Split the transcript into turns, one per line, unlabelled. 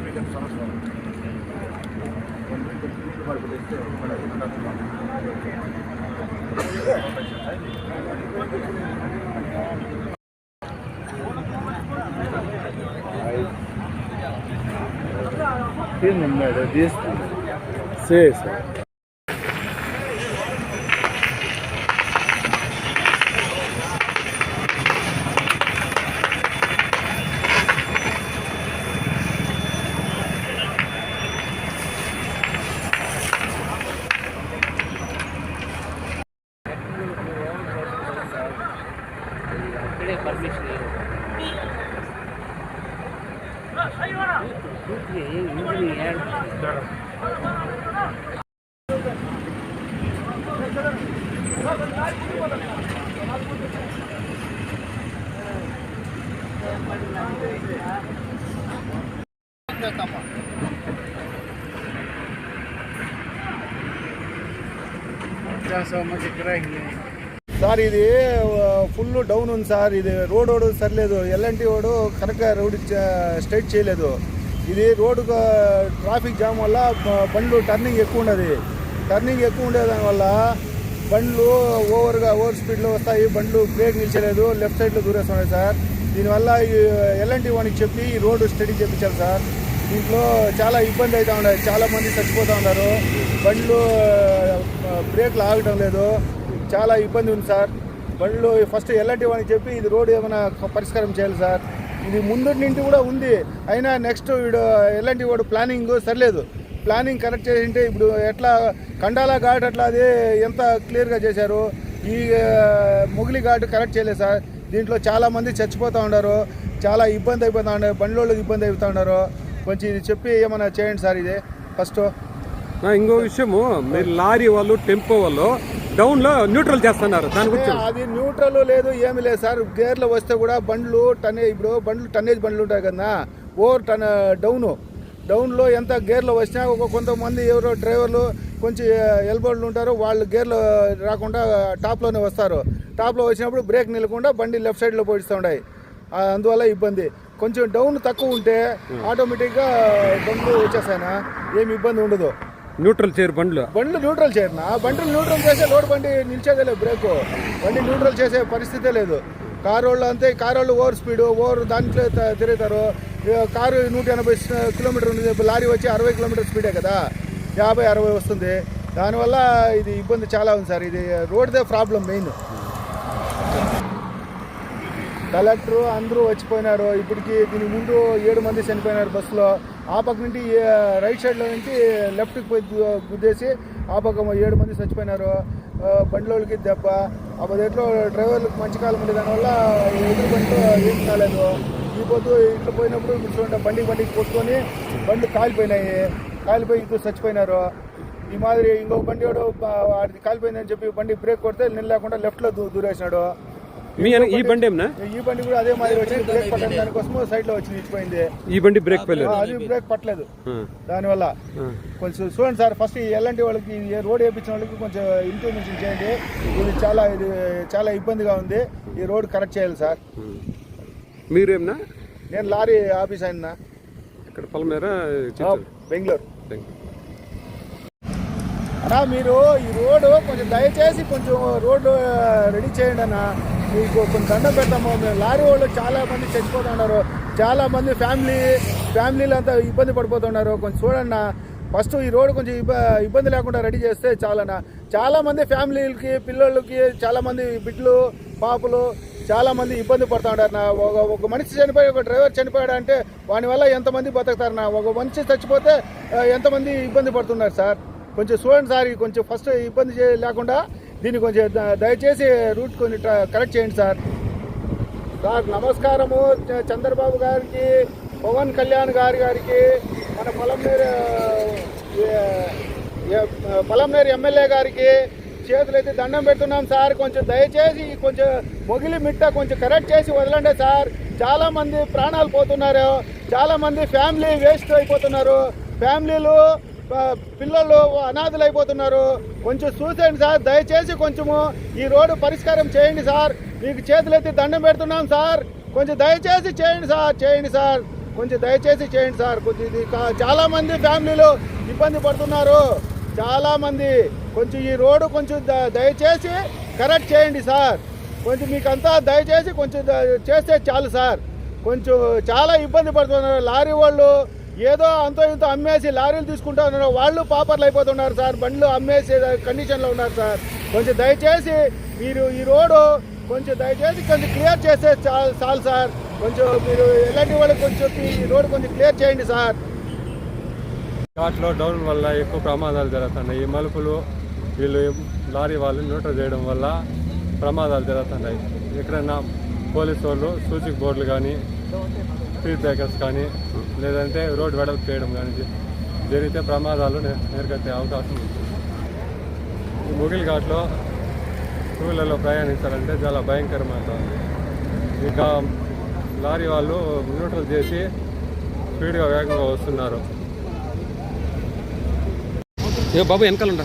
మీకు సమస్య
Sim, sim.
Sir ఇది ఫుల్ డౌన్ ఉంది సార్. ఇది రోడ్ సరిలేదు, ఎల్ఎన్టీ వాడు కరెక్ట్గా రోడ్ స్ట్రైట్ చేయలేదు. ఇది రోడ్డు ట్రాఫిక్ జామ్ వల్ల బండ్లు టర్నింగ్ ఎక్కువ ఉండదు. టర్నింగ్ ఎక్కువ ఉండే దానివల్ల బండ్లు ఓవర్ స్పీడ్లో వస్తాయి. బండ్లు బ్రేక్ నిలిచలేదు, లెఫ్ట్ సైడ్లో దూరేస్తున్నాయి సార్. దీనివల్ల ఎల్ఎన్టీ వానికి చెప్పి ఈ రోడ్డు స్టడీ చేయించాలి సార్. దీంట్లో చాలా ఇబ్బంది అవుతూ ఉన్నాయి, చాలామంది చచ్చిపోతూ ఉన్నారు. బండ్లు బ్రేక్లు ఆగటం లేదు, చాలా ఇబ్బంది ఉంది సార్. బండ్లు ఫస్ట్ ఎల్ఎన్టీ వానికి చెప్పి ఇది రోడ్డు ఏమైనా పరిష్కారం చేయాలి సార్. ఇది ముందు నుండి కూడా ఉంది, అయినా నెక్స్ట్ వీడు ఎల్ఎన్టీ వాడు ప్లానింగ్ సరిలేదు. ప్లానింగ్ కరెక్ట్ చేసింటే ఇప్పుడు ఎట్లా కండాలా ఘాట్ అట్లా అది ఎంత క్లియర్గా చేశారు. ఈ మొగిలి ఘాట్ కరెక్ట్ చేయలేదు సార్. దీంట్లో చాలామంది చచ్చిపోతూ ఉన్నారు, చాలా ఇబ్బంది అయిపోతూ ఉన్నారు, బండ్లోళ్ళకి ఇబ్బంది అయిపోతూ ఉన్నారు. కొంచెం ఇది చెప్పి ఏమైనా చేయండి సార్. ఇది ఫస్ట్
ఇంకో విషయము, మీరు లారీ వాళ్ళు టెంపో వాళ్ళు డౌన్లో న్యూట్రల్ చేస్తున్నారు, దాని గురించి
అది న్యూట్రల్ లేదు, ఏమి లేదు సార్. గేర్లో వస్తే కూడా బండ్లు ఇప్పుడు టన్నేజ్ బండ్లు ఉంటాయి కదా, ఓవర్ డౌన్లో ఎంత గేర్లో వచ్చినా కొంతమంది ఎవరో డ్రైవర్లు కొంచెం ఎల్బోర్డ్లు ఉంటారు, వాళ్ళు గేర్లో రాకుండా టాప్లోనే వస్తారు. టాప్లో వచ్చినప్పుడు బ్రేక్ నిలకుండా బండి లెఫ్ట్ సైడ్లో పోయిస్తూ ఉన్నాయి. అందువల్ల ఇబ్బంది. కొంచెం డౌన్ తక్కువ ఉంటే ఆటోమేటిక్గా బండ్లు వచ్చేసాయనా, ఏమి ఇబ్బంది ఉండదు.
న్యూట్రల్ చేయరు బండ్లు
న్యూట్రల్ చేయరు. బండ్లు న్యూట్రల్ చేసే లోడ్ బండి నిలిచేదే లేదు, బ్రేక్ బండి న్యూట్రల్ చేసే పరిస్థితే లేదు. కారు వాళ్ళు అంతే, కారు వాళ్ళు ఓవర్ స్పీడ్ దాంట్లో తిరుగుతారు. కారు 180 కిలోమీటర్ ఉంది, లారీ వచ్చి 60 కిలోమీటర్ స్పీడే కదా, 50-60 వస్తుంది. దానివల్ల ఇది ఇబ్బంది చాలా ఉంది సార్. ఇది రోడ్దే ప్రాబ్లం మెయిన్. కలెక్టరు అందరూ వచ్చిపోయినారు. ఇప్పటికి దీనికి ముందు 7 మంది చనిపోయినారు బస్సులో. ఆ పక్క నుండి రైట్ సైడ్లో నుంచి లెఫ్ట్కి పోయి గుద్దేసి ఆ పక్క 7 మంది చచ్చిపోయినారు. బండ్లోళ్ళకి దెబ్బ. అప్పట్లో డ్రైవర్లకు మంచి కాలం ఉంది, దానివల్ల ఎదురు బండ్లు ఏం కాలేదు. ఈ పొద్దు ఇట్లా పోయినప్పుడు చూడండి, బండికి కొట్టుకొని బండ్లు కాలిపోయి ఇద్దరు చచ్చిపోయినారు. ఈ మాదిరి ఇంకొక బండి వాడు అది కాలిపోయిందని చెప్పి బండి బ్రేక్ కొడితే నిలలేకుండా లెఫ్ట్లో దూరేసినాడు.
ఈ బండి
కూడా అదే మాదిరి వచ్చింది, బ్రేక్ పట్టడం దానికోసం సైడ్ లో వచ్చి నిలిచిపోయింది.
ఈ బండి బ్రేక్
అది బ్రేక్ పట్టలేదు. దానివల్ల కొంచెం చూడండి సార్. ఫస్ట్ ఎలాంటి వాళ్ళకి రోడ్ వేయించిన వాళ్ళకి కొంచెం ఇంప్రూవ్మెంట్ చేయండి. ఇది చాలా ఇబ్బందిగా ఉంది. ఈ రోడ్ కరెక్ట్ చేయాలి సార్.
మీరేమన్నా?
నేను లారీ ఆఫీస్ అయినా
ఇక్కడ పలమేర,
బెంగళూరు. అన్నా మీరు ఈ రోడ్డు కొంచెం దయచేసి కొంచెం రోడ్డు రెడీ చేయండి అన్న. మీకు కొంచెం దండం పెడతాము. లారీ వాళ్ళు చాలా మంది చచ్చిపోతూ ఉన్నారు, చాలా మంది ఫ్యామిలీలు అంతా ఇబ్బంది పడిపోతున్నారు. కొంచెం చూడన్నా. ఫస్ట్ ఈ రోడ్డు కొంచెం ఇబ్బంది లేకుండా రెడీ చేస్తే చాలన్నా. చాలా మంది ఫ్యామిలీలకి, పిల్లలకి, చాలా మంది బిడ్డలు, పాపలు చాలా మంది ఇబ్బంది పడుతూ ఉంటారు. ఒక మనిషి చనిపోయి, ఒక డ్రైవర్ చనిపోయాడు అంటే వాని వల్ల ఎంతమంది బతుకుతారు. ఒక మనిషి చచ్చిపోతే ఎంతమంది ఇబ్బంది పడుతున్నారు సార్. కొంచెం చూడండి సార్. కొంచెం ఫస్ట్ ఇబ్బంది లేకుండా దీన్ని కొంచెం దయచేసి రూట్ కొంచెం కరెక్ట్ చేయండి సార్. నమస్కారము చంద్రబాబు గారికి, పవన్ కళ్యాణ్ గారికి, మన పలంనేరు ఎమ్మెల్యే గారికి చేతులైతే దండం పెడుతున్నాం సార్. కొంచెం దయచేసి కొంచెం మొగిలి మిట్ట కొంచెం కరెక్ట్ చేసి వదలండి సార్. చాలా మంది ప్రాణాలు పోతున్నారు, చాలా మంది ఫ్యామిలీ వేస్ట్ అయిపోతున్నారు, ఫ్యామిలీలు పిల్లలు అనాథలు అయిపోతున్నారు. కొంచెం చూసేయండి సార్. దయచేసి కొంచెము ఈ రోడ్డు పరిష్కారం చేయండి సార్. మీకు చేతులెత్తి దండం పెడుతున్నాం సార్. కొంచెం దయచేసి చేయండి సార్. కొంచెం దయచేసి చేయండి సార్. కొంచెం ఇది చాలా మంది ఫ్యామిలీలు ఇబ్బంది పడుతున్నారు, చాలా మంది. కొంచెం ఈ రోడ్డు కొంచెం దయచేసి కరెక్ట్ చేయండి సార్. కొంచెం మీకంతా దయచేసి కొంచెం చేస్తే చాలు సార్. కొంచెం చాలా ఇబ్బంది పడుతున్నారు. లారీ వాళ్ళు ఏదో అంతో ఇంతో అమ్మేసి లారీలు తీసుకుంటా ఉన్నారు, వాళ్ళు పాపర్లు అయిపోతున్నారు సార్. బండ్లు అమ్మేసి కండిషన్లో ఉన్నారు సార్. కొంచెం దయచేసి మీరు ఈ రోడ్డు కొంచెం దయచేసి కొంచెం క్లియర్ చేస్తే చాలు సార్. కొంచెం మీరు ఎలాంటి వాళ్ళకి కొంచెం ఈ రోడ్డు కొంచెం క్లియర్ చేయండి సార్.
ఘాట్లో డౌన్ వల్ల ఎక్కువ ప్రమాదాలు జరుగుతున్నాయి. ఈ మలుపులు వీళ్ళు లారీ వాళ్ళు న్యూట్రల్ చేయడం వల్ల ప్రమాదాలు జరుగుతున్నాయి. ఎక్కడైనా పోలీసు వాళ్ళు సూచిక బోర్డులు కానీ, స్పీడ్ బ్రేకర్స్ కానీ, లేదంటే రోడ్డు వెడల్పు చేయడం కానీ జరిగితే ప్రమాదాలు నేర్కొచ్చే అవకాశం ఉంది. ఈ ముగిల్ ఘాట్లో టూ వీలర్లో ప్రయాణించాలంటే చాలా భయంకరమైన. ఇక లారీ వాళ్ళు న్యూట్రల్ చేసి స్పీడ్గా వేగంగా వస్తున్నారు. ఏ బాబు వెనకాల ఉండ